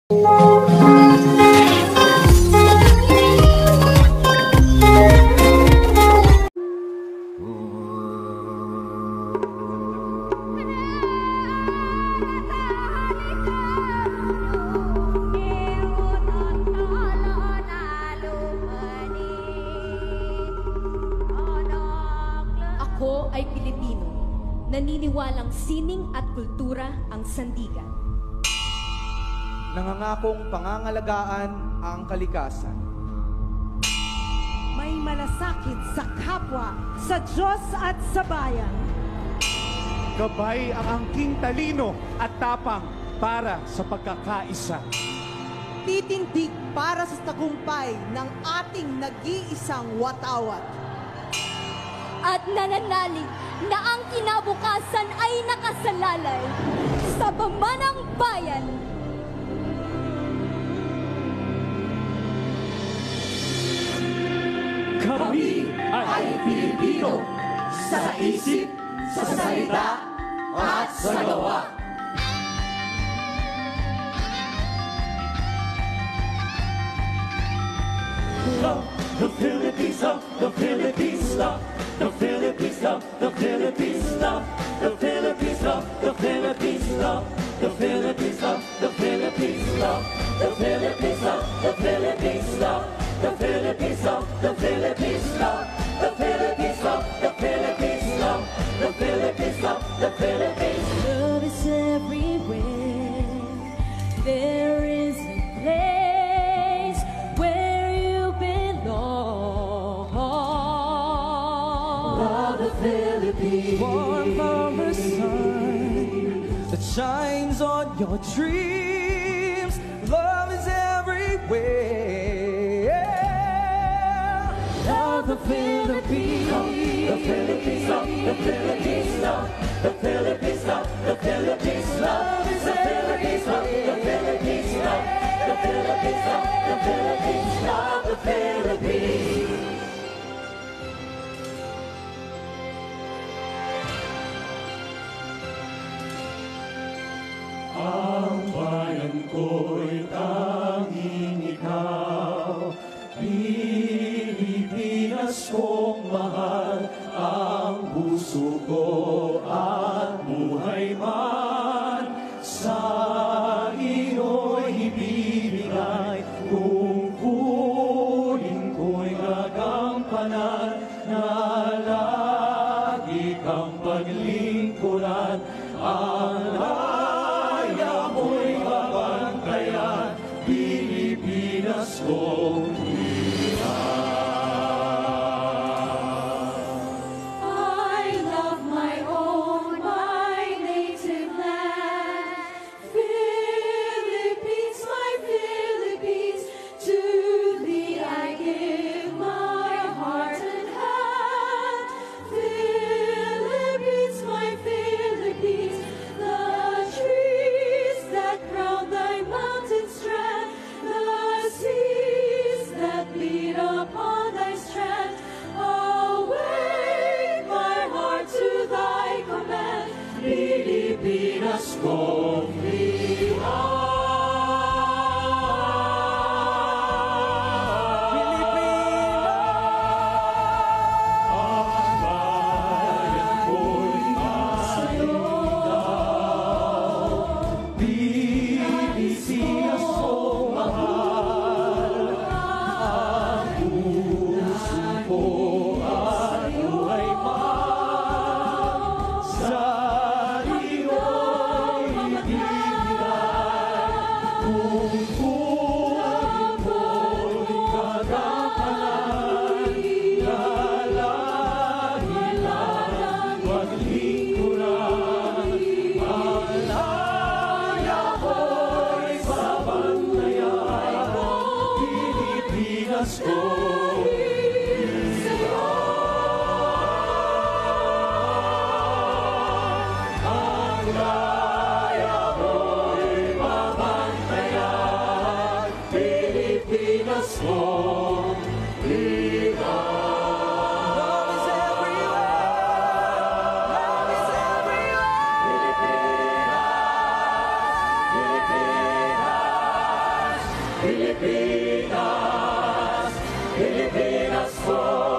Ako ay Pilipino, naniniwalang sining at kultura ang sandigan. Nangangakong pangangalagaan ang kalikasan. May malasakit sa kapwa, sa Diyos at sa bayan. Gabay ang angking talino at tapang para sa pagkakaisa. Titindig para sa tagumpay ng ating nag-iisang watawat. At nananalig na ang kinabukasan ay nakasalalay sa pamanang bayan. Kami ay Pilipino sa isip, sa salita at sa gawa. Love the Philippines, love the Philippines, love the Philippines, love the Philippines, love the Philippines, love the Philippines, love the Philippines, love the Philippines, love the Philippines, love the Philippines, love the Philippines, love the Philippines, love the Philippines, love the Philippines, love the Philippines, love the Philippines. Love is everywhere. There is a place where you belong. Love the Philippines. Born from the sun that shines on your dreams. Love is everywhere. Love the Philippines. The Philippines, love the Philippines, love the Philippines, love the Philippines, love is the Philippines, love the Philippines, love the Philippines, love the Philippines, love the Philippines. Ang bayan ko'y tanging ikaw, Pilipinas kong mahal, ang puso ko at buhay man sa iyo'y ibibigay. Kung kunin ko'y gagampanan na lagi kang paglingkuran, ang laya mo'y babantayan, Pilipinas kong I love my own, my native land. Philippines, my Philippines, to thee I give my heart and hand. Philippines, my Philippines, the trees that crown thy mountain strand, the seas that beat upon thy strand, awake my heart to thy command, Pilipinas kong Pilipinas, Pilipinas ko.